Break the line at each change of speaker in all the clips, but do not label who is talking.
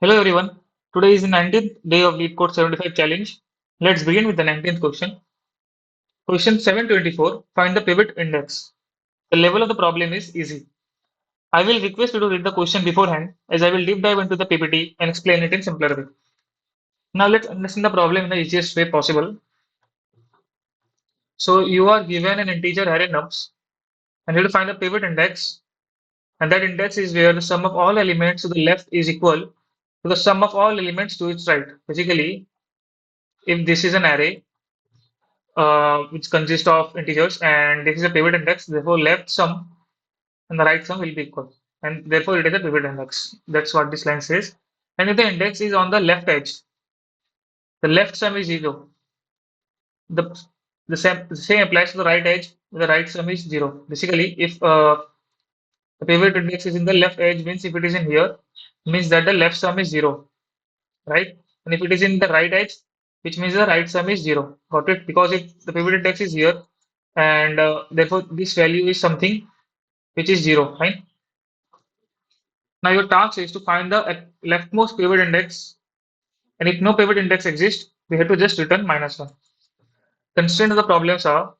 Hello everyone. Today is the 19th day of Leetcode 75 challenge. Let's begin with the 19th question. Question 724. Find the pivot index. The level of the problem is easy. I will request you to read the question beforehand as I will deep dive into the PPT and explain it in simpler way. Now let's understand the problem in the easiest way possible. So you are given an integer array nums and you have to find the pivot index, and that index is where the sum of all elements to the left is equal to the sum of all elements to its right. Basically, if this is an array which consists of integers, and this is a pivot index. Therefore, left sum and the right sum will be equal, and therefore it is a pivot index. That's what this line says. And if the index is on the left edge, the left sum is zero. The the same applies to the right edge. The right sum is zero. Basically, if the pivot index is in the left edge, means if it is in here, means that the left sum is zero, right? And if it is in the right edge, which means the right sum is zero. Got it? Because if the pivot index is here, and therefore this value is something which is zero, fine. Now your task is to find the leftmost pivot index, and if no pivot index exists, we have to just return -1. Constraints of the problems are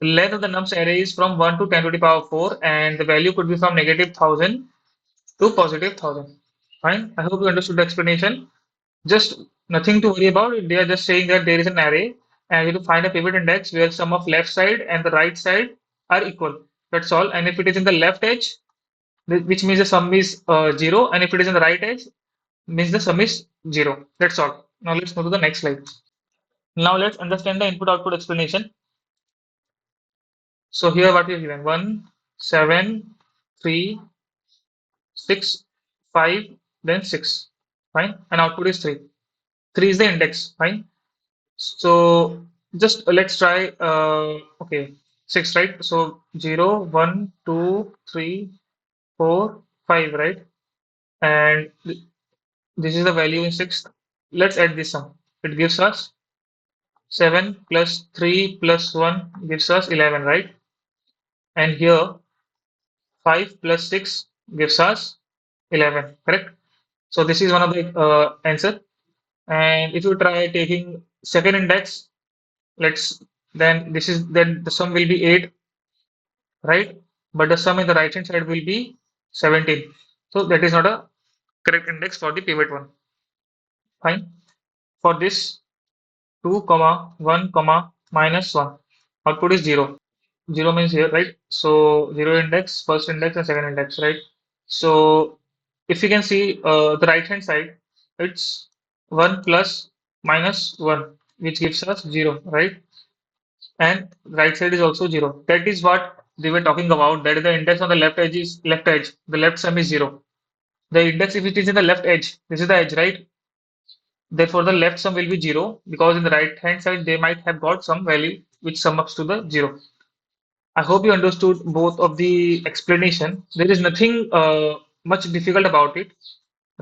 the length of the nums array is from 1 to 10 to the power 4, and the value could be from -1000 to +1000. Fine. I hope you understood the explanation. Just nothing to worry about. They are just saying that there is an array and you have to find a pivot index where sum of left side and the right side are equal. That's all. And if it is in the left edge, which means the sum is 0, and if it is in the right edge, means the sum is 0. That's all. Now let's move to the next slide. Now let's understand the input-output explanation. So here what we have given: 1, 7, 3, 6, 5, then 6. Fine. And output is 3. 3 is the index. Fine. So just let's try okay, 6, right? So 0, 1, 2, 3, 4, 5, right? And this is the value in 6. Let's add this sum. It gives us 7 plus 3 plus 1 gives us 11, right? And here 5 plus 6 gives us 11, correct? So this is one of the answer. And if you try taking second index, let's then the sum will be 8, right? But the sum in the right hand side will be 17. So that is not a correct index for the pivot one. Fine. For this 2, comma 1, comma -1, output is 0. 0 means here, right? So 0 index, first index, and second index, right? So if you can see the right hand side, it's 1 plus -1, which gives us 0, right? And right side is also 0. That is what they were talking about. That is the index on the left edge is left edge. The left sum is 0. The index, if it is in the left edge, this is the edge, right? Therefore, the left sum will be 0, because in the right hand side they might have got some value which sum up to the 0. I hope you understood both of the explanation. There is nothing much difficult about it,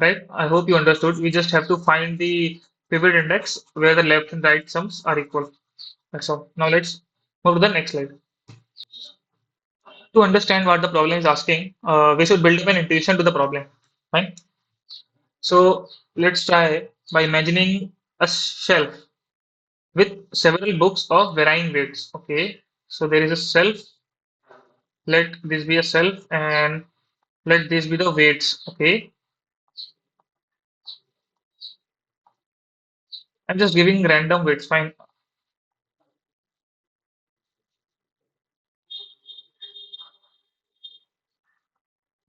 right? I hope you understood. We just have to find the pivot index where the left and right sums are equal. That's all. Now let's move to the next slide. To understand what the problem is asking, we should build up an intuition to the problem. Fine. So let's try by imagining a shelf with several books of varying weights. Okay. So there is a shelf. Let this be a shelf, and let this be the weights. Okay. I'm just giving random weights. Fine.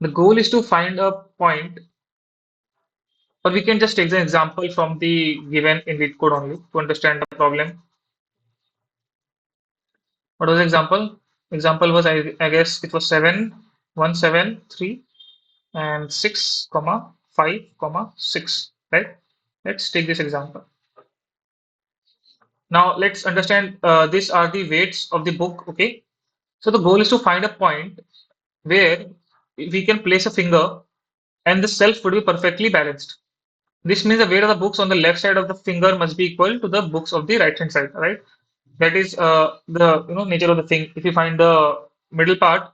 The goal is to find a point, or we can just take the example from the given in Leetcode only to understand the problem. What was the example? Example was, I guess it was 7, 1, 7, 3, and 6, comma 5, comma 6, right? Let's take this example. Now let's understand these are the weights of the book. Okay. So the goal is to find a point where we can place a finger and the shelf would be perfectly balanced. This means the weight of the books on the left side of the finger must be equal to the books of the right hand side, right? That is the nature of the thing. If you find the middle part,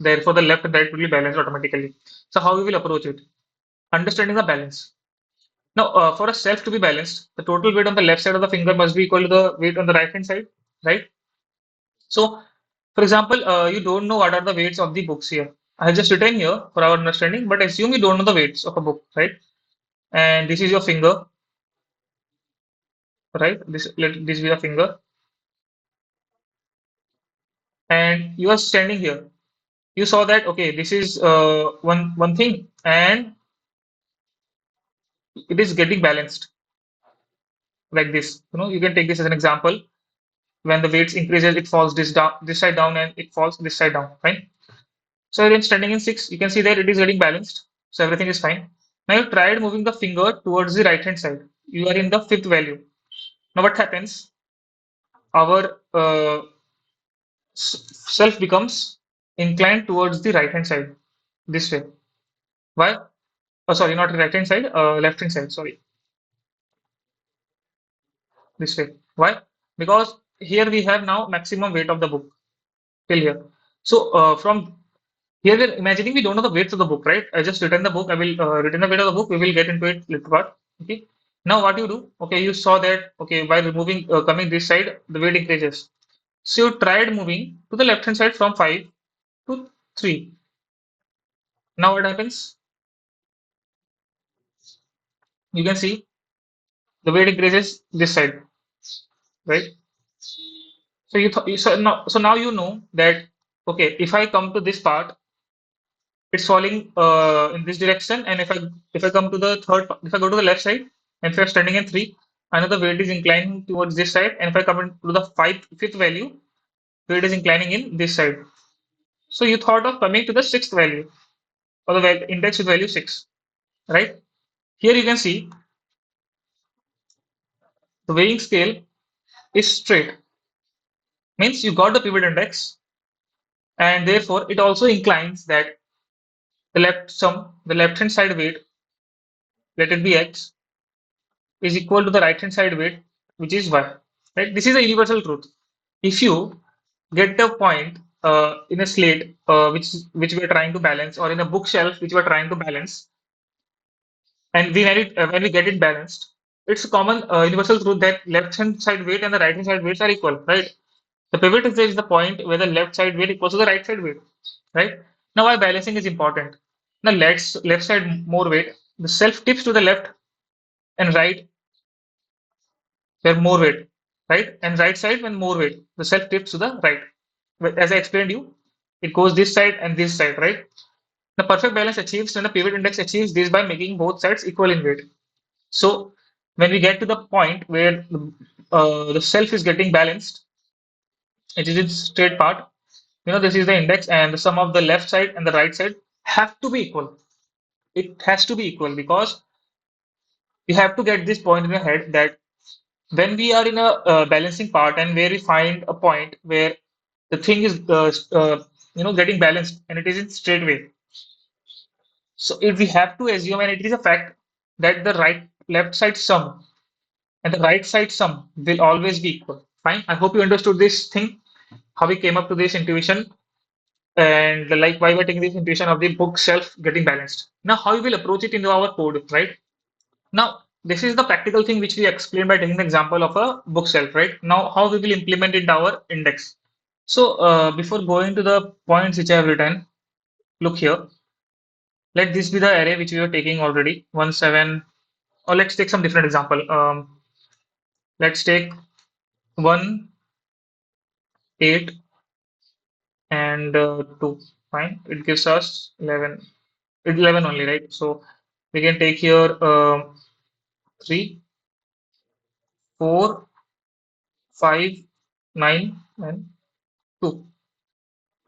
therefore the left and right will be balanced automatically. So how we will approach it? understanding the balance. Now, for a self to be balanced, the total weight on the left side of the finger must be equal to the weight on the right hand side, right? So, for example, you don't know what are the weights of the books here. I have just written here for our understanding, but assume you don't know the weights of a book, right? And this is your finger, right? This let this be a finger, and you are standing here. You saw that okay, this is one thing, and it is getting balanced like this. You know, you can take this as an example. When the weights increases, it falls this side down, and it falls this side down. Fine. So again, standing in 6, you can see that it is getting balanced. So everything is fine. Now you tried moving the finger towards the right hand side. You are in the fifth value. Now what happens? Our self becomes inclined towards the right hand side this way. Why? Oh, sorry, not right hand side, left hand side. Sorry, this way. Why? Because here we have now maximum weight of the book till here. So from here we're imagining we don't know the weights of the book, right? I just written the book. I will written the weight of the book. We will get into it little part. Okay. Now what you do? Okay, you saw that. Okay, by removing coming this side, the weight increases. So you tried moving to the left hand side from 5 to 3. Now what happens? You can see the weight increases this side, right? So now you know that okay, if I come to this part, it's falling in this direction, and if I come to the if I go to the left side, and if I'm standing in 3, another weight is inclining towards this side, and if I come into the fifth value, weight is inclining in this side. So you thought of coming to the sixth value, or the index with value 6, right? Here you can see the weighing scale is straight, means you got the pivot index, and therefore it also inclines that the left hand side weight, let it be x, is equal to the right hand side weight, which is y. Right? This is a universal truth. If you get a point in a slate which we are trying to balance, or in a bookshelf which we are trying to balance, and when we get it balanced, it's a common universal truth that left hand side weight and the right hand side weights are equal, right? The pivot is the point where the left side weight equals to the right side weight, right? Now why balancing is important. Now let's left side more weight, the self tips to the left, and right where more weight, right? And right side when more weight, the self tips to the right. But as I explained you, it goes this side and this side, right? The perfect balance achieves when the pivot index achieves this by making both sides equal in weight. So when we get to the point where the self is getting balanced, it is its straight part. You know, this is the index, and the sum of the left side and the right side have to be equal. It has to be equal because you have to get this point in your head that when we are in a balancing part, and where we find a point where the thing is getting balanced and it is in straight way, so if we have to assume, and it is a fact, that the left side sum and the right side sum will always be equal. Fine, I hope you understood this thing, how we came up to this intuition, and like why we're taking this intuition of the book shelf getting balanced. Now how we will approach it into our code, right? Now, this is the practical thing which we explained by taking the example of a bookshelf, right? Now, how we will implement it in our index. So, before going to the points which I have written, look here. Let this be the array which we were taking already, 1, 7, or let's take some different example. Let's take 1, 8, and 2. Fine. It gives us 11. It's 11 only, right? So, we can take here 3, 4, 5, 9, and 2.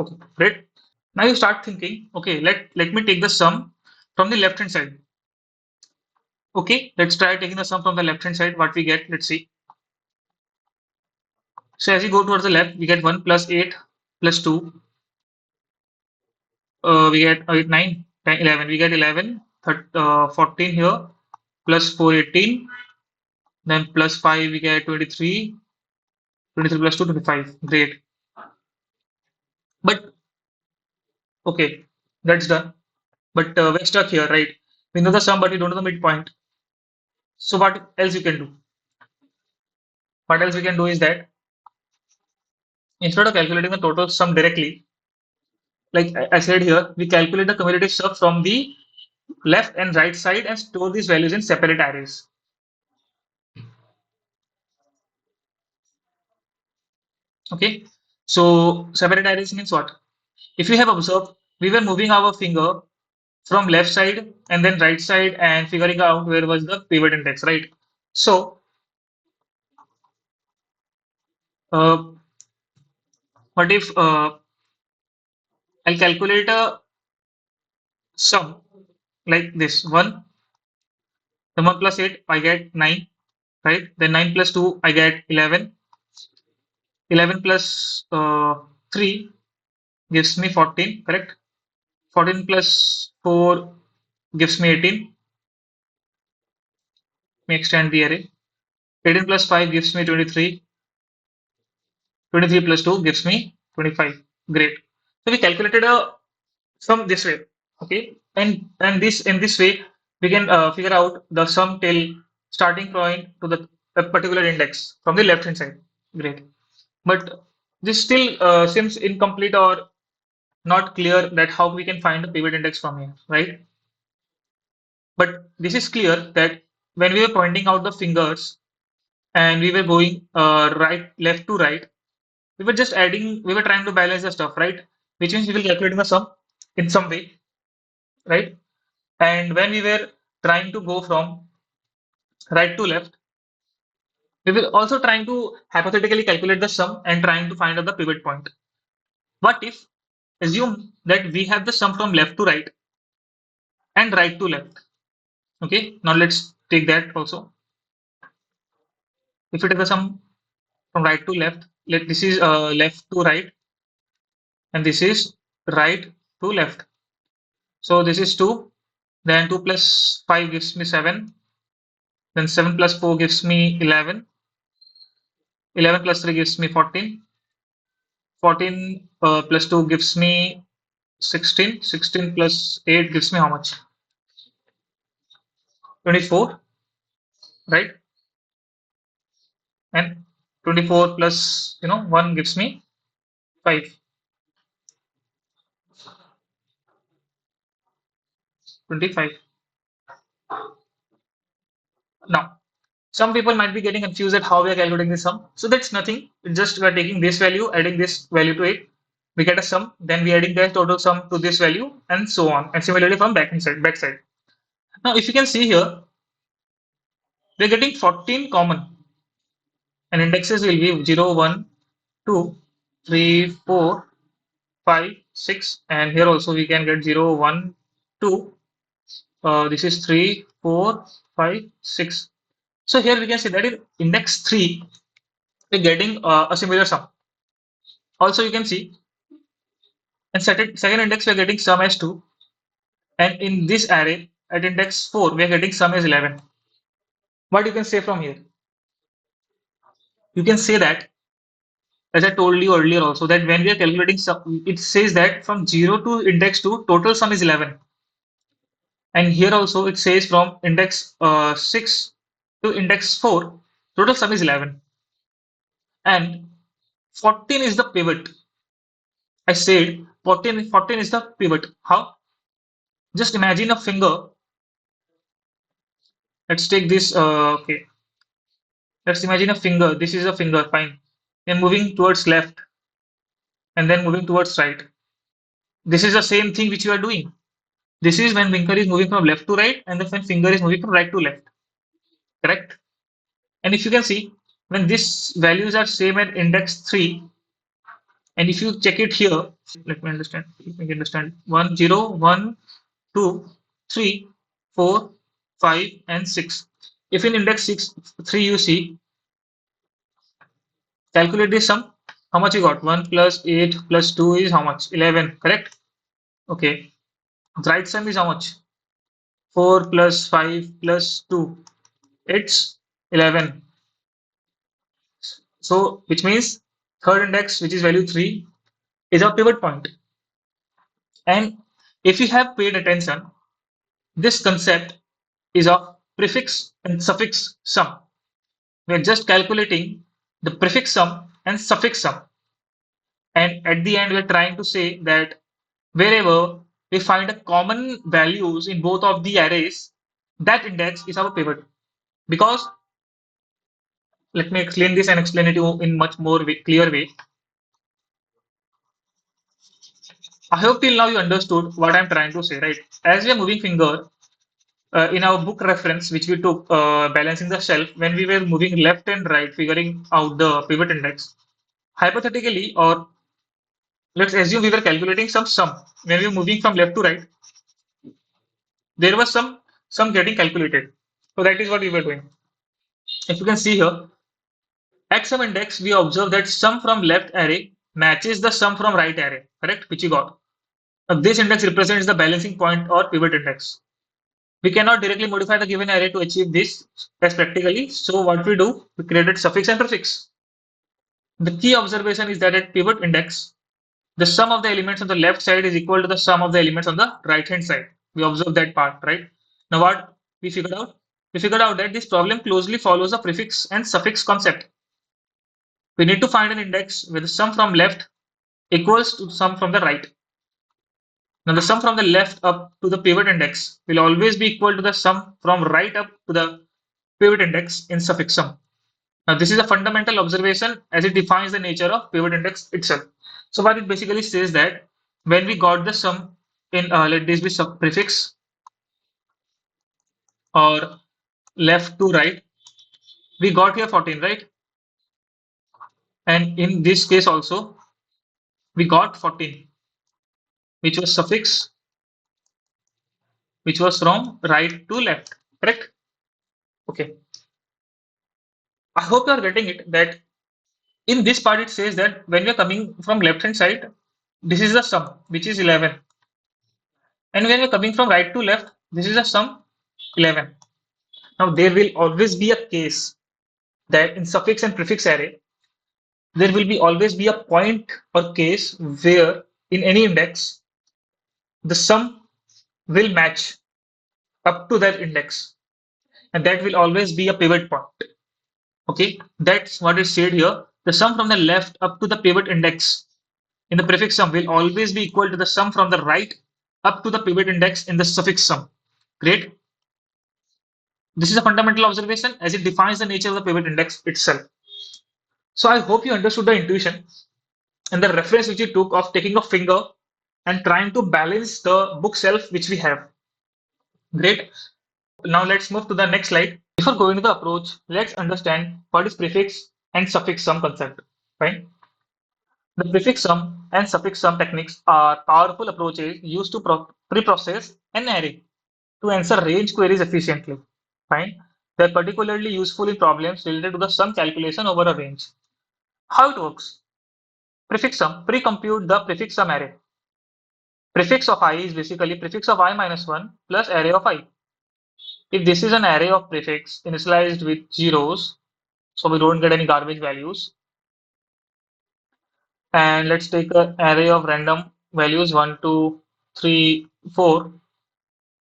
Okay, great. Now you start thinking, okay, let me take the sum from the left hand side. Okay, let's try taking the sum from the left hand side. What we get, let's see. So as you go towards the left, we get 1 plus 8 plus 2. We get 8, 9, 10, 11. We get 11, 14 here, plus 4, 18. Then plus 5, we get 23. 23 plus 2, 25. Great. But okay, that's done. But we're stuck here, right? We know the sum, but we don't know the midpoint. So what else you can do? What else we can do is that instead of calculating the total sum directly, like I said here, we calculate the cumulative sum from the left and right side and store these values in separate arrays. Okay. So separate arrays means what? If you have observed, we were moving our finger from left side and then right side and figuring out where was the pivot index, right? So uh, what if I'll calculate a sum like this: 1, then 1 plus 8, I get 9, right? Then 9 plus 2, I get 11. 11 plus 3 gives me 14, correct? 14 plus 4 gives me 18. Let me extend the array. 18 plus 5 gives me 23. 23 plus 2 gives me 25. Great. So we calculated a sum this way. Okay. And this in this way we can figure out the sum till starting point to the a particular index from the left hand side. Great. But this still seems incomplete or not clear that how we can find the pivot index from here, right? But this is clear that when we were pointing out the fingers and we were going right, left to right, we were just adding, we were trying to balance the stuff, right? Which means we will calculate the sum in some way, right? And when we were trying to go from right to left, we were also trying to hypothetically calculate the sum and trying to find out the pivot point. What if assume that we have the sum from left to right and right to left? Okay, now let's take that also. If you take the sum from right to left, this is left to right and this is right to left. So this is 2, then 2 plus 5 gives me 7, then 7 plus 4 gives me 11, 11 plus 3 gives me 14, 14 plus 2 gives me 16, 16 plus 8 gives me how much? 24, right? And 24 plus 1 gives me 5, 25. Now some people might be getting confused at how we are calculating this sum. So that's nothing. It's just we are taking this value, adding this value to it. We get a sum, then we are adding the total sum to this value, and so on. And similarly from back side. Now, if you can see here, we're getting 14 common, and indexes will be 0, 1, 2, 3, 4, 5, 6, and here also we can get 0, 1, 2. This is 3, 4, 5, 6. So here we can see that in index 3, we're getting a similar sum. Also, you can see in second index we're getting sum as 2, and in this array at index 4 we're getting sum as 11. What you can say from here? You can say that, as I told you earlier also, that when we are calculating sum, it says that from 0 to index 2 total sum is 11, and here also it says from index 6 to index 4 total sum is 11, and 14 is the pivot. I said 14 is the pivot. How? Just imagine a finger. Let's take this. Okay, let's imagine a finger. This is a finger. Fine. Then moving towards left and then moving towards right. This is the same thing which you are doing. This is when finger is moving from left to right, and then when finger is moving from right to left. Correct? And if you can see, when these values are same at index 3, and if you check it here, let me understand. Let me understand. 1, 0, 1, 2, 3, 4, 5, and 6. If in index 6, 3 you see, calculate this sum. How much you got? 1 plus 8 plus 2 is how much? 11. Correct? Okay. The right sum is how much? 4 plus 5 plus 2. It's 11. So, which means third index, which is value 3, is a pivot point. And if you have paid attention, This concept is of prefix and suffix sum. We are just calculating the prefix sum and suffix sum. And at the end, we're trying to say that wherever we find a common values in both of the arrays, that index is our pivot. Because let me explain this and explain it to you in much more clear way. I hope till now you understood what I'm trying to say, right? As we are moving finger in our book reference, which we took balancing the shelf, when we were moving left and right, figuring out the pivot index, hypothetically, or let's assume we were calculating some sum. When we were moving from left to right, there was some getting calculated. So that is what we were doing. If you can see here, at sum index, we observe that sum from left array matches the sum from right array, correct? Which you got. Now, this index represents the balancing point or pivot index. We cannot directly modify the given array to achieve this as practically. So what we do, we created suffix and prefix. The key observation is that at pivot index, the sum of the elements on the left side is equal to the sum of the elements on the right hand side. We observe that part, right? Now what we figured out? We figured out that this problem closely follows the prefix and suffix concept. We need to find an index where the sum from left equals to sum from the right. Now the sum from the left up to the pivot index will always be equal to the sum from right up to the pivot index in suffix sum. Now this is a fundamental observation as it defines the nature of pivot index itself. So what it basically says that when we got the sum in let this be sub prefix or left to right, we got here 14, right? And in this case also we got 14, which was suffix, which was from right to left, correct? Okay. I hope you are getting it that in this part it says that when we are coming from left hand side, this is the sum, which is 11. And when we are coming from right to left, this is the sum 11. Now there will always be a case that in suffix and prefix array, there will be always be a point or case where in any index, the sum will match up to that index. And that will always be a pivot point. Okay, that's what is said here. The sum from the left up to the pivot index in the prefix sum will always be equal to the sum from the right up to the pivot index in the suffix sum. Great. This is a fundamental observation as it defines the nature of the pivot index itself. So I hope you understood the intuition and the reference which you took of taking a finger and trying to balance the bookshelf which we have. Great. Now let's move to the next slide. Before going to the approach, let's understand what is prefix and suffix sum concept. Right? The prefix sum and suffix sum techniques are powerful approaches used to pre-process an array to answer range queries efficiently. Fine. They're particularly useful in problems related to the sum calculation over a range. How it works? Prefix sum, pre-compute the prefix sum array. Prefix of I is basically prefix of I minus 1 plus array of I. If this is an array of prefix initialized with zeros, so we don't get any garbage values. And let's take an array of random values 1, 2, 3, 4.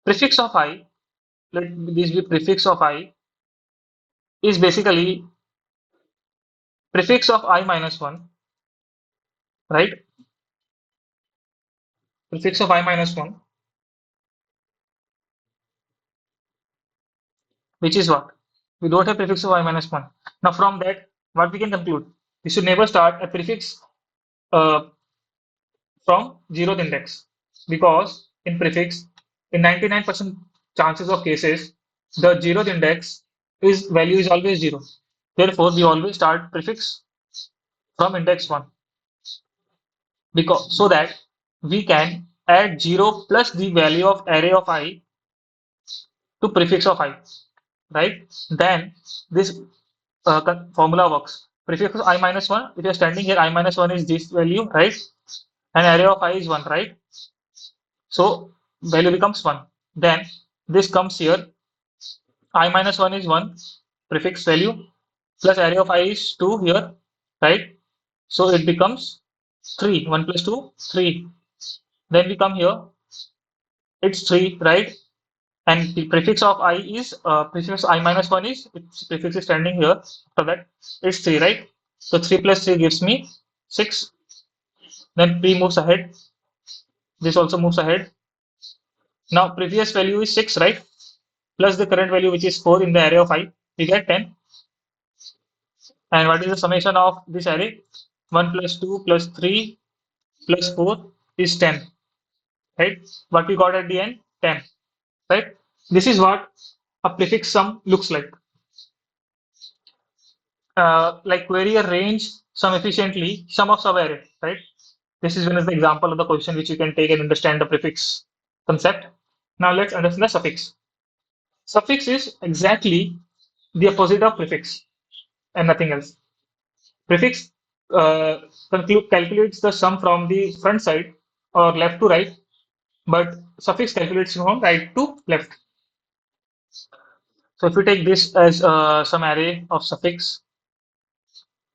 Prefix of I, let this be prefix of I, is basically prefix of I minus 1, right? Prefix of I minus 1, which is what? We don't have prefix of I minus 1. Now from that, what we can conclude? We should never start a prefix uh, from zeroth index because in prefix, in 99% chances of cases, the zeroth index is value is always 0. Therefore, we always start prefix from index 1 because so that we can add 0 plus the value of array of I to prefix of I, right? Then this formula works. Prefix of I minus 1, if you're standing here, I minus 1 is this value, right? And array of I is 1, right? So value becomes 1. Then this comes here, I minus 1 is 1, prefix value, plus array of I is 2 here, right? So it becomes 3, 1 plus 2, 3. Then we come here, it's 3, right? And the prefix of I is prefix I minus 1 is its prefix is standing here. So that it's 3, right? So 3 plus 3 gives me 6. Then P moves ahead. This also moves ahead. Now previous value is 6, right? Plus the current value, which is 4 in the array of I, we get 10. And what is the summation of this array? 1 plus 2 plus 3 plus 4 is 10, right? What we got at the end? 10, right? This is what a prefix sum looks like. Like query a range sum efficiently, sum of sub-array, right? This is one of the example of the question which you can take and understand the prefix concept. Now let's understand the suffix. Suffix is exactly the opposite of prefix and nothing else. Prefix calculates the sum from the front side or left to right, but suffix calculates from right to left. So if we take this as some array of suffix,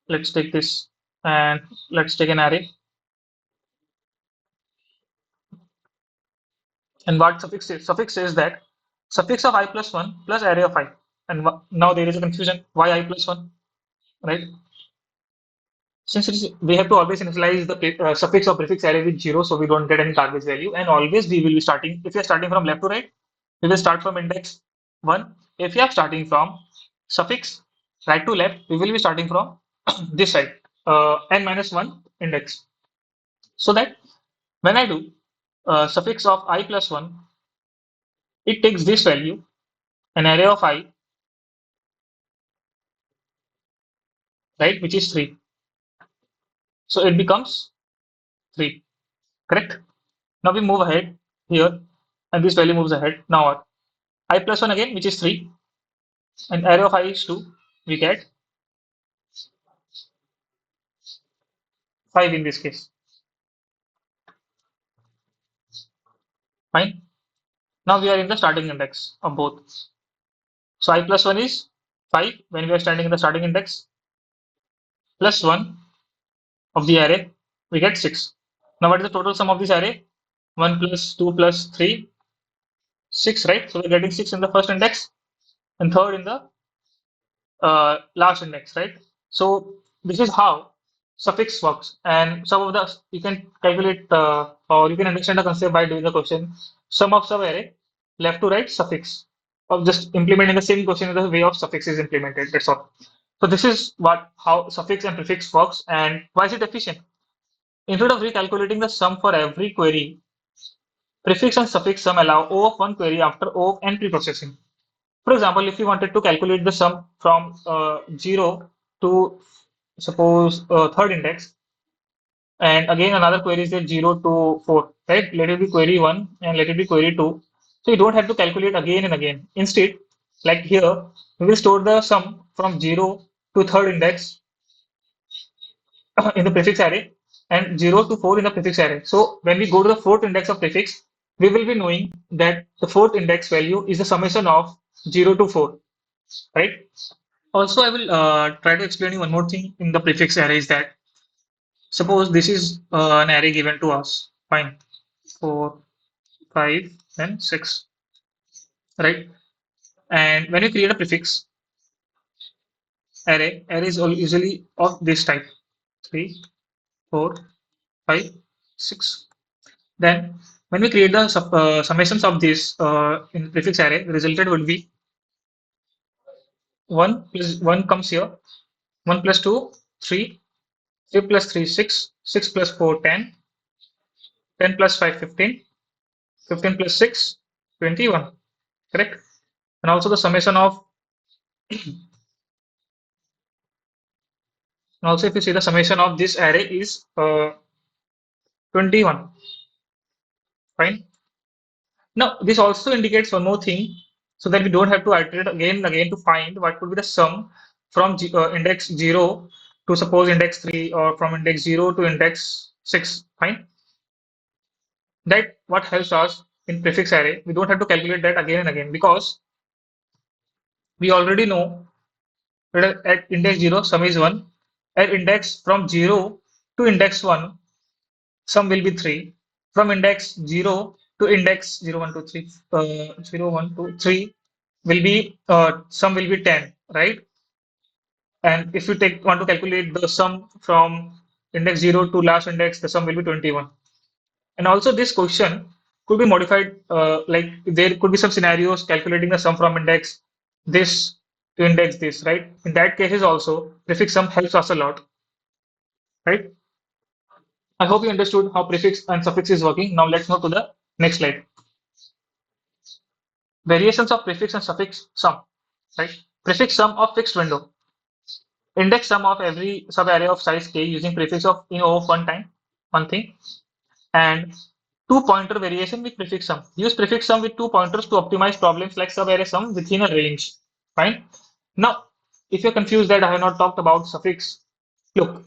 let's take this and let's take an array. And what suffix is? Suffix says that suffix of I plus 1 plus array of I. And now there is a confusion. Why I plus 1? Right? Since we have to always initialize the suffix or prefix array with 0 so we don't get any garbage value. And always we will be starting, if we are starting from left to right, we will start from index 1. If we are starting from suffix right to left, we will be starting from this side, n minus 1 index. So that when I do suffix of I plus 1, it takes this value, an array of I, right, which is 3. So it becomes 3, correct? Now we move ahead here, and this value moves ahead. Now what? I plus 1 again, which is 3, and array of I is 2. We get 5 in this case. Fine. Now we are in the starting index of both. So I plus 1 is 5 when we are standing in the starting index, plus 1 of the array, we get 6. Now what is the total sum of this array? 1 plus 2 plus 3, 6, right? So we're getting 6 in the first index and third in the last index, right? So this is how suffix works, and some of the you can calculate or you can understand the concept by doing the question sum of sub array left to right suffix, or just implementing the same question in the way of suffix is implemented. That's all. So this is what how suffix and prefix works, and why is it efficient? Instead of recalculating the sum for every query, prefix and suffix sum allow O of one query after O of n pre-processing. For example, if you wanted to calculate the sum from 0 to suppose third index, and again another query is at 0 to 4, right? Let it be query 1 and let it be query 2. So you don't have to calculate again and again. Instead, like here, we will store the sum from 0 to third index in the prefix array and 0 to 4 in the prefix array. So when we go to the fourth index of prefix, we will be knowing that the fourth index value is the summation of 0 to 4, right? Also, I will try to explain you one more thing in the prefix array is that suppose this is an array given to us, fine, 4, 5, and 6, right? And when you create a prefix array is usually of this type, 3, 4, 5, 6. Then when we create the summations of this in prefix array, the resulted will be 1 plus 1 comes here, 1 plus 2, 3, 3 plus 3, 6, 6 plus 4, 10, 10 plus 5, 15, 15 plus 6, 21, correct? And also the summation of, and also if you see the summation of this array is 21, fine. Now this also indicates one more thing, so that we don't have to iterate again and again to find what could be the sum from index 0 to suppose index 3 or from index 0 to index 6, fine. That what helps us in prefix array, we don't have to calculate that again and again because we already know that at index 0 sum is 1, at index from 0 to index 1 sum will be 3, from index 0 to index 0, 1, 2, 3, 0, 1, 2, 3 will be sum will be 10, right? And if you take want to calculate the sum from index 0 to last index, the sum will be 21. And also this question could be modified, like there could be some scenarios calculating the sum from index this to index this, right? In that cases also, prefix sum helps us a lot, right? I hope you understood how prefix and suffix is working. Now let's move to the next slide. Variations of prefix and suffix sum, right? Prefix sum of fixed window. Index sum of every subarray of size k using prefix of in of one time, one thing. And two pointer variation with prefix sum. Use prefix sum with two pointers to optimize problems like subarray sum within a range. Fine. Now, if you're confused that I have not talked about suffix, look,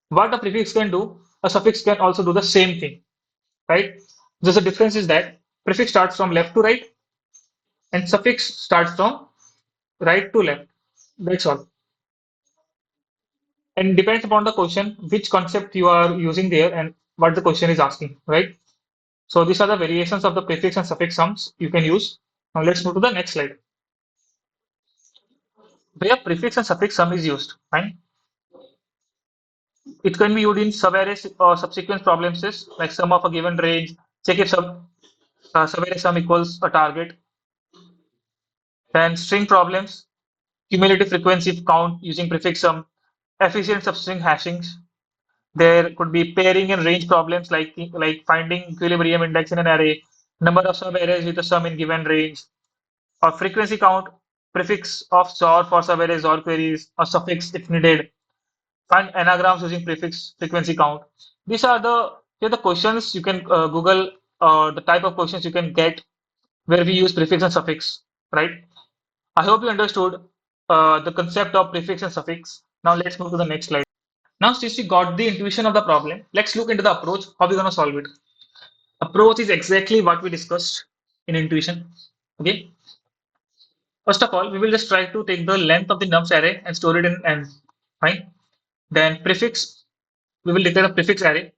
what a prefix can do, a suffix can also do the same thing, right? Just the difference is that prefix starts from left to right and suffix starts from right to left. That's all. And depends upon the question, which concept you are using there and what the question is asking, right? So these are the variations of the prefix and suffix sums you can use. Now let's move to the next slide. Where prefix and suffix sum is used, fine. It can be used in subarray or subsequence problems like sum of a given range, check if subarray sum equals a target, then string problems, cumulative frequency count using prefix sum, efficient substring hashings. There could be pairing and range problems like finding equilibrium index in an array, number of subarrays with a sum in given range, or frequency count, prefix of XOR for subarrays or queries, or suffix if needed. Find anagrams using prefix frequency count. These are the questions you can Google, the type of questions you can get where we use prefix and suffix, right? I hope you understood the concept of prefix and suffix. Now let's move to the next slide. Now, since we got the intuition of the problem, let's look into the approach, how we're going to solve it. Approach is exactly what we discussed in intuition. Okay. First of all, we will just try to take the length of the nums array and store it in n. Fine. Then prefix, we will declare a prefix array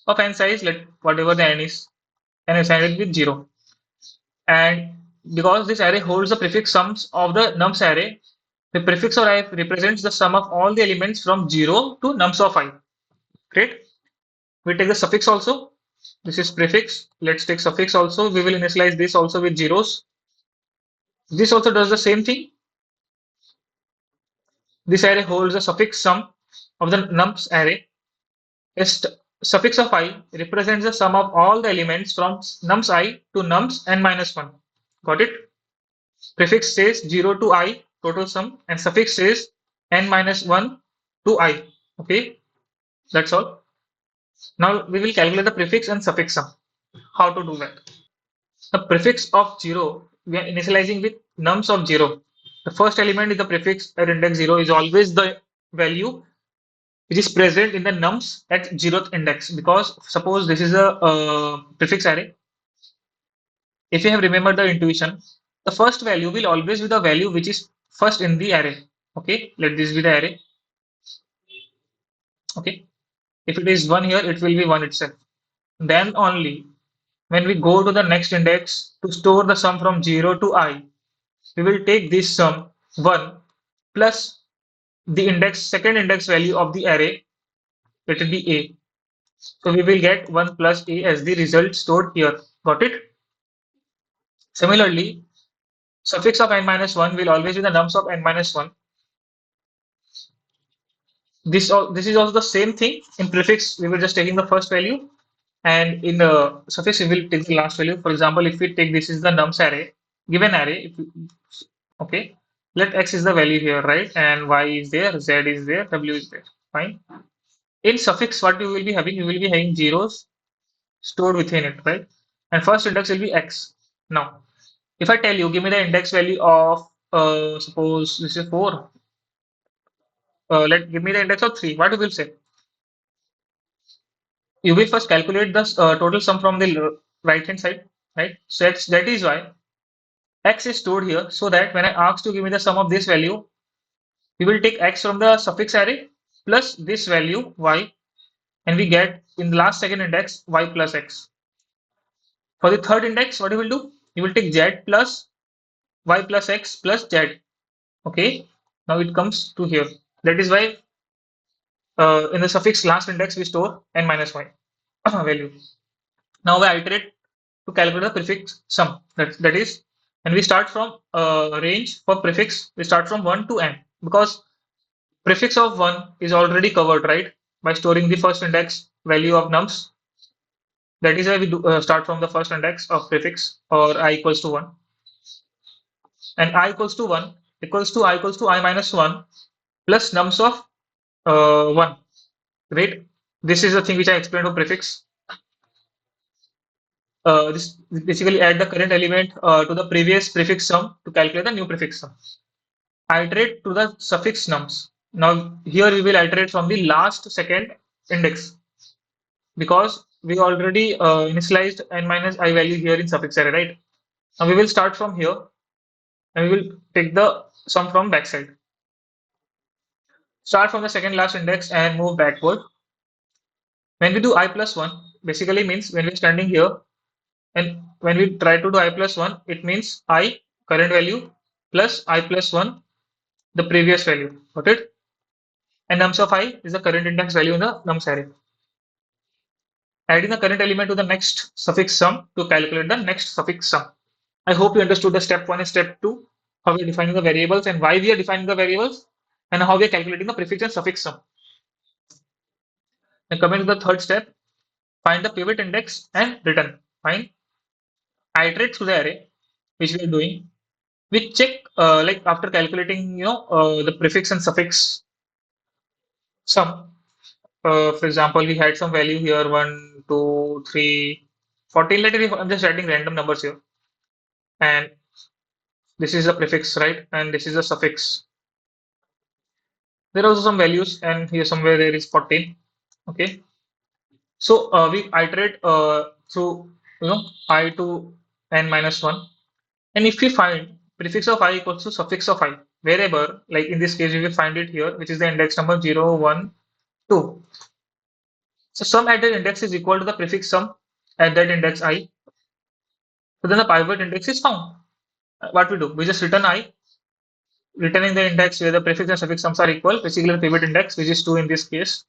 of n size, let whatever the n is, and assign it with 0. And because this array holds the prefix sums of the nums array, the prefix or I represents the sum of all the elements from 0 to nums of I. Great. We take the suffix also. This is prefix. Let's take suffix also. We will initialize this also with zeros. This also does the same thing. This array holds the suffix sum of the nums array. Suffix of I represents the sum of all the elements from nums I to nums n minus 1. Got it? Prefix says 0 to I, total sum, and suffix says n minus 1 to I. Okay, that's all. Now we will calculate the prefix and suffix sum. How to do that? The prefix of 0, we are initializing with nums of 0. The first element in the prefix at index 0 is always the value which is present in the nums at 0th index, because suppose this is a prefix array. If you have remembered the intuition, the first value will always be the value which is first in the array. Okay, let this be the array. Okay, if it is 1 here, it will be 1 itself. Then only when we go to the next index to store the sum from 0 to I, we will take this sum 1 plus the second index value of the array, let it be a. So we will get 1 plus a as the result stored here. Got it? Similarly, suffix of n minus 1 will always be the nums of n minus 1. This is also the same thing. In prefix, we were just taking the first value, and in the suffix, we will take the last value. For example, if we take this is the nums array, given array, okay, let x is the value here, right? And y is there, z is there, w is there. Fine. In suffix, what you will be having, you will be having zeros stored within it, right? And first index will be x. Now, if I tell you, give me the index value of, suppose this is 4. Give me the index of 3. What you will say? You will first calculate the total sum from the right hand side, right? So that is why x is stored here, so that when I ask to give me the sum of this value, we will take x from the suffix array plus this value y, and we get in the last second index y plus x. For the third index, what you will do? You will take z plus y plus x plus z. Okay. Now it comes to here. That is why in the suffix last index we store n minus y value. Now we iterate to calculate the prefix sum. That is, when we start from range for prefix, we start from 1 to n because prefix of 1 is already covered, right? By storing the first index value of nums. That is why we start from the first index of prefix or I equals to 1. And I equals to 1 equals to I minus 1 plus nums of 1. Great. This is the thing which I explained for prefix. This basically add the current element to the previous prefix sum to calculate the new prefix sum. Iterate to the suffix nums. Now here we will iterate from the last second index because we already initialized n minus I value here in suffix array, right? Now we will start from here and we will take the sum from backside. Start from the second last index and move backward. When we do I plus 1, basically means when we're standing here and when we try to do I plus 1, it means I current value plus I plus 1 the previous value. Got it? And nums of I is the current index value in the nums array. Adding the current element to the next suffix sum to calculate the next suffix sum. I hope you understood the step 1 and step 2, how we are defining the variables and why we are defining the variables, and how we are calculating the prefix and suffix sum. Now coming to the third step, find the pivot index and return. Fine. Iterate through the array, which we are doing. We check like after calculating, the prefix and suffix sum. For example, we had some value here 1, 2, 3, 14. I'm just writing random numbers here, and this is the prefix, right? And this is the suffix. There are also some values, and here somewhere there is 14. Okay, so we iterate through I to n minus 1, and if we find prefix of I equals to suffix of I, wherever, like in this case, we will find it here, which is the index number 0, 1, 2. So sum at that index is equal to the prefix sum at that index I. So then the pivot index is found. What we do? We just return I, returning the index where the prefix and suffix sums are equal, basically the pivot index, which is 2 in this case.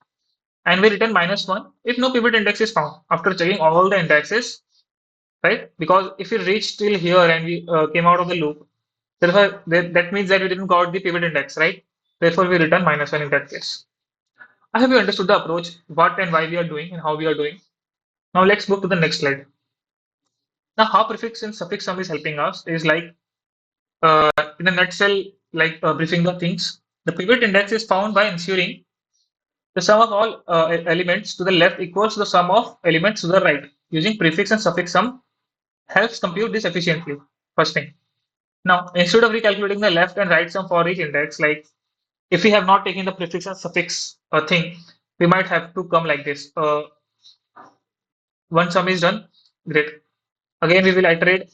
And we return minus 1 if no pivot index is found after checking all the indexes, right? Because if we reach till here and we came out of the loop, therefore that means that we didn't got the pivot index, right? Therefore, we return minus 1 in that case. I hope you understood the approach, what and why we are doing and how we are doing. Now let's move to the next slide. Now, how prefix and suffix sum is helping us is like in a nutshell, like briefing the things. The pivot index is found by ensuring the sum of all elements to the left equals to the sum of elements to the right. Using prefix and suffix sum helps compute this efficiently. First thing. Now, instead of recalculating the left and right sum for each index, like if we have not taken the prefix and suffix thing, we might have to come like this. One sum is done, great. Again, we will iterate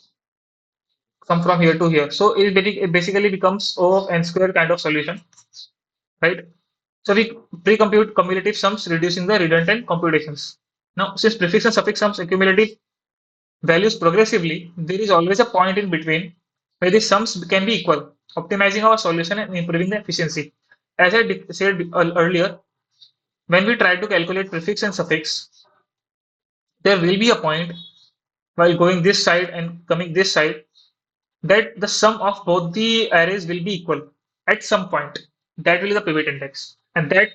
sum from here to here. So it basically becomes O of n square kind of solution, right? So we pre-compute cumulative sums, reducing the redundant computations. Now, since prefix and suffix sums accumulative values progressively, there is always a point in between where the sums can be equal, optimizing our solution and improving the efficiency. As I said earlier, when we try to calculate prefix and suffix, there will be a point while going this side and coming this side that the sum of both the arrays will be equal at some point. That will be the pivot index, and that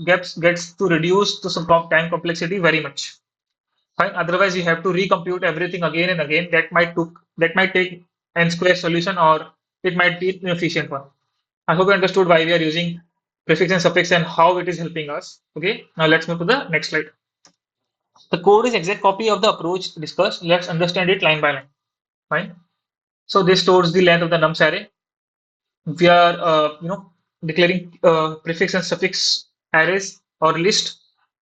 gets to reduce to some time complexity very much. Fine. Otherwise, you have to recompute everything again and again. That might take n square solution, or it might be an inefficient one. I hope you understood why we are using prefix and suffix and how it is helping us. Okay. Now let's move to the next slide. The code is exact copy of the approach discussed. Let's understand it line by line. Fine. So this stores the length of the nums array. We are declaring prefix and suffix arrays or list,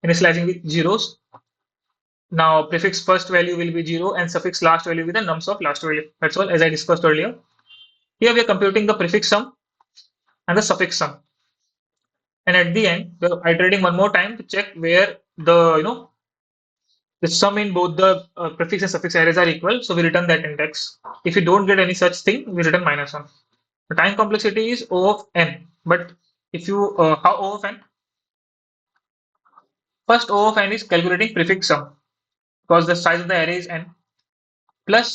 initializing with zeros. Now prefix first value will be 0 and suffix last value will be the nums of last value. That's all, as I discussed earlier. Here we are computing the prefix sum and the suffix sum, and at the end we are iterating one more time to check where the The sum in both the prefix and suffix arrays are equal, so we return that index. If we don't get any such thing, we return -1. The time complexity is O of n, but if you how O of n? First O of n is calculating prefix sum because the size of the array is n, plus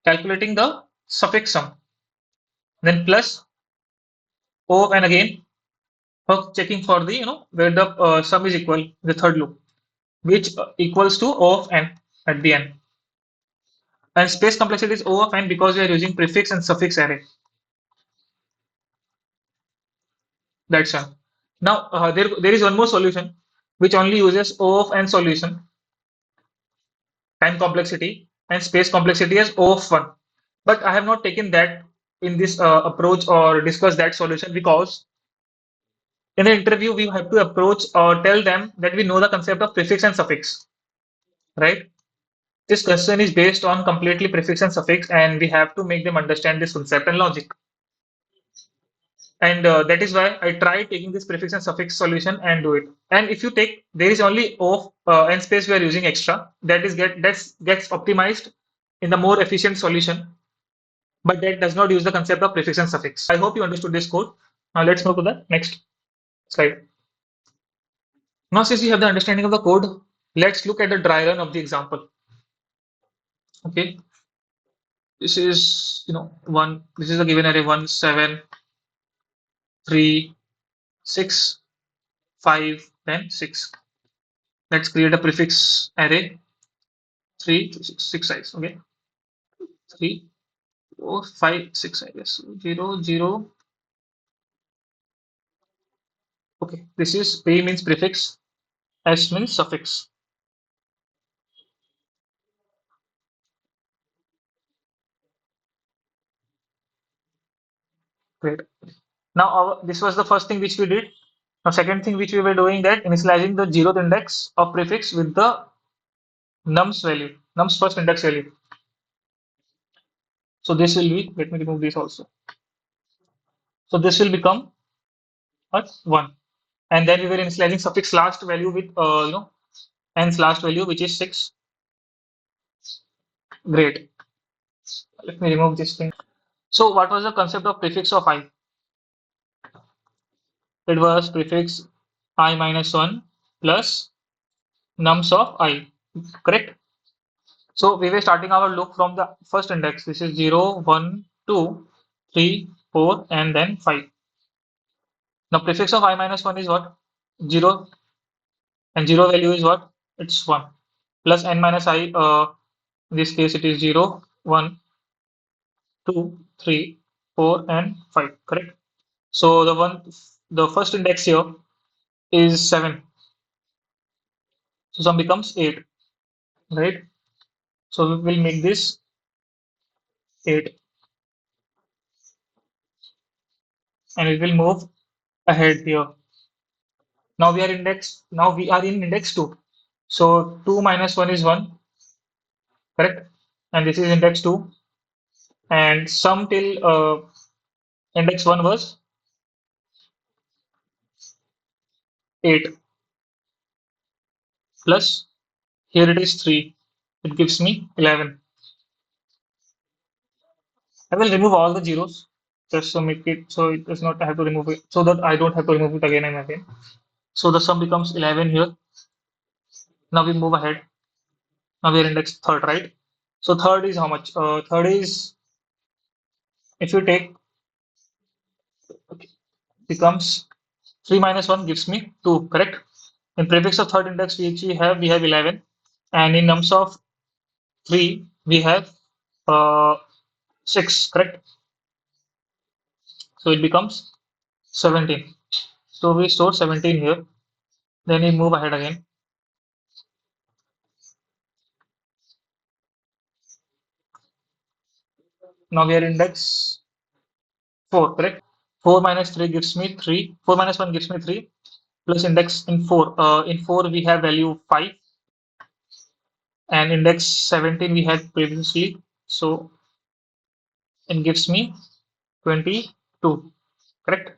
calculating the suffix sum, then plus O of n again for checking for the where the sum is equal, the third loop, which equals to O of n at the end. And space complexity is O of n because we are using prefix and suffix array. That's all. Now there is one more solution which only uses O of n solution, time complexity, and space complexity as O of 1. But I have not taken that in this approach or discuss that solution because in the interview we have to approach or tell them that we know the concept of prefix and suffix, right? This question is based on completely prefix and suffix, and we have to make them understand this concept and logic. And that is why I tried taking this prefix and suffix solution and do it. And if you take, there is only O n space we are using extra. That is gets optimized in the more efficient solution, but that does not use the concept of prefix and suffix. I hope you understood this code. Now let's move to the next slide. Now since you have the understanding of the code, let's look at the dry run of the example. Okay, this is one. This is a given array 1 7 3 6 5 then 6. Let's create a prefix array 3 6 size. Okay, 3 4 5 6 I guess 0 0. Okay, this is P means prefix, S means suffix. Great. Now this was the first thing which we did. Now second thing which we were doing, that initializing the zeroth index of prefix with the num's value, num's first index value. So this will be, let me remove this also. So this will become what 1, and then we were initializing suffix last value with n's last value which is 6. Great. Let me remove this thing. So what was the concept of prefix of I? It was prefix I minus 1 plus nums of I, correct? So we were starting our loop from the first index. This is 0, 1, 2, 3, 4, and then 5. Now prefix of I minus 1 is what? 0, and 0 value is what? It's 1. Plus n minus I, in this case it is 0, 1, 2, 3, 4, and 5, correct? So the first index here is 7. So sum becomes 8, right? So we will make this 8, and it will move ahead here. Now we are in index 2. So 2 minus 1 is 1, correct? And this is index 2. And sum till index 1 was 8, plus here it is 3. It gives me 11. I will remove all the zeros just to make it so it does not have to remove it, so that I don't have to remove it again and again. So the sum becomes 11 here. Now we move ahead. Now we are index third, right? So third is how much? Third is, if you take, okay, becomes 3 minus 1 gives me 2, correct? In prefix of third index which we have 11, and in nums of 3 we have 6, correct? So it becomes 17. So we store 17 here, then we move ahead again. Now we are index 4, correct? 4 minus 3 gives me 3. 4 minus 1 gives me 3. Plus index in 4. In 4 we have value 5. And index 17 we had previously. So it gives me 22. Correct?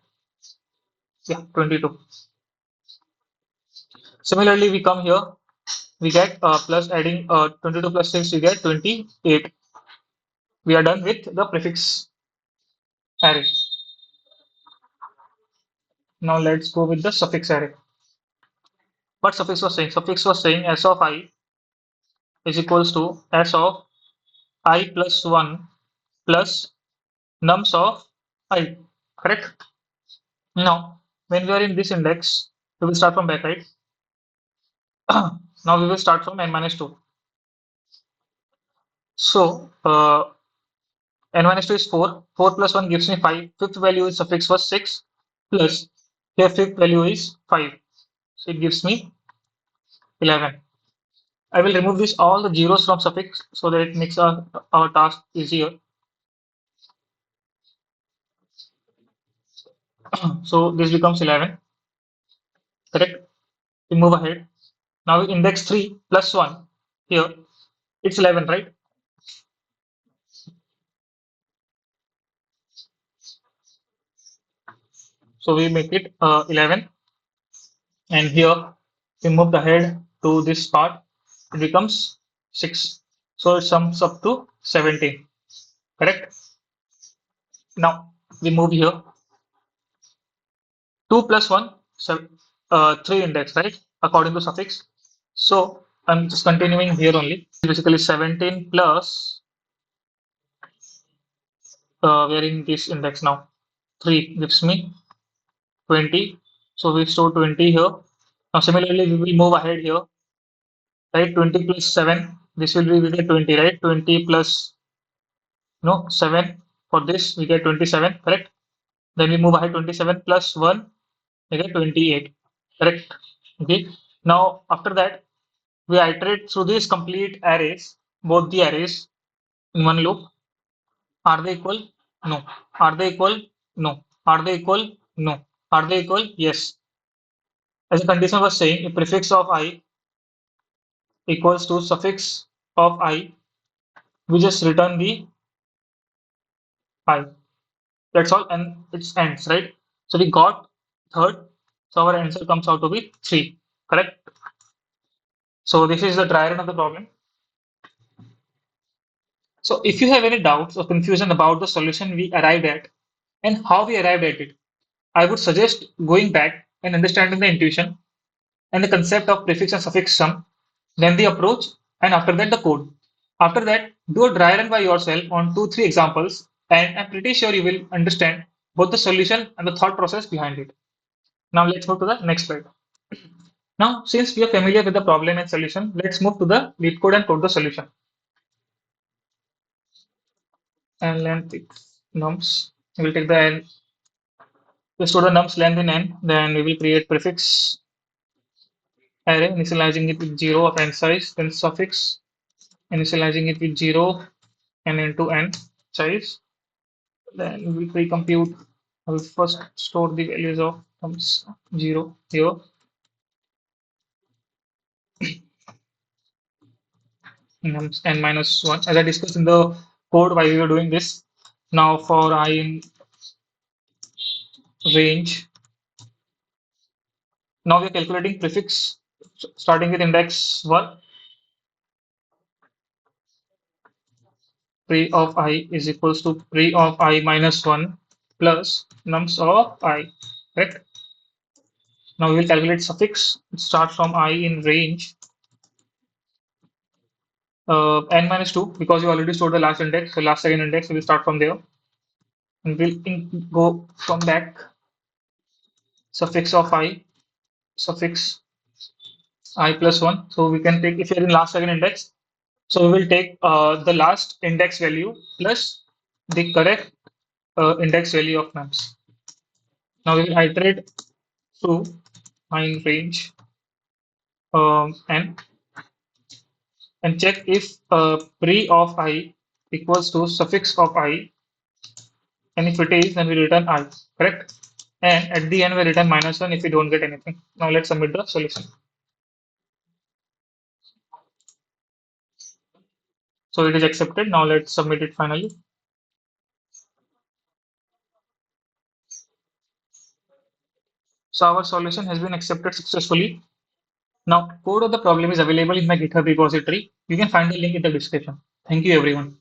Yeah, 22. Similarly, we come here. we get plus adding 22 plus 6, we get 28. We are done with the prefix array. Now let's go with the suffix array. What suffix was saying? Suffix was saying s of I is equals to s of I plus 1 plus nums of I. Correct? Now, when we are in this index, we will start from back, right? Now we will start from n minus 2. So, n minus 2 is 4. 4 plus 1 gives me 5. Fifth value is suffix was 6 plus here fifth value is 5. So it gives me 11. I will remove this all the zeros from suffix so that it makes our task easier. So this becomes 11. Correct? We move ahead. Now index 3 plus 1 here. It's 11, right? So we make it 11. And here we moved ahead to this part. It becomes 6. So it sums up to 17. Correct? Now we move here. 2 plus 1, 3 index, right? According to suffix. So I'm just continuing here only. Basically 17 plus, we are in this index now. 3 gives me 20. So we store 20 here. Now similarly, we will move ahead here, right? 20 plus 7. This will be we get 20, right? 20 plus no 7. For this, we get 27, correct? Then we move ahead 27 plus 1, we get 28, correct? Okay. Now after that, we iterate through these complete arrays, both the arrays in one loop. Are they equal? No. Are they equal? No. Are they equal? No. Are they equal? Yes. As the condition was saying, if prefix of I equals to suffix of I, we just return the I. That's all, and it's ends, right? So we got third, so our answer comes out to be 3. Correct? So this is the dry run of the problem. So if you have any doubts or confusion about the solution we arrived at and how we arrived at it, I would suggest going back and understanding the intuition and the concept of prefix and suffix sum, then the approach, and after that the code. After that, do a dry run by yourself on 2-3 examples, and I'm pretty sure you will understand both the solution and the thought process behind it. Now let's move to the next slide. Now, since we are familiar with the problem and solution, let's move to the lead code and code the solution. And length nums. We will take the n. We store the nums length in n. Then we will create prefix array, initializing it with 0 of n size, then suffix, initializing it with 0 and into n size. Then we pre-compute. I will first store the values of nums 0 here. Nums n minus 1. As I discussed in the code while we were doing this. Now for I in range. Now we are calculating prefix starting with index 1. Pre of I is equals to pre of I minus 1 plus nums of I. Correct? Now we will calculate suffix. Start from I in range n minus 2 because you already stored the last index. So last second index, so we start from there. And we'll go from back suffix of I, suffix I plus 1. So we can take, if you're in last second index, so we will take the last index value plus the correct index value of nums. Now we will iterate through I in range and check if pre of I equals to suffix of I, and if it is, then we return I, correct? And at the end we return minus 1 if we don't get anything. Now let's submit the solution. So it is accepted. Now let's submit it finally. So our solution has been accepted successfully. Now, code of the problem is available in my GitHub repository. You can find the link in the description. Thank you, everyone.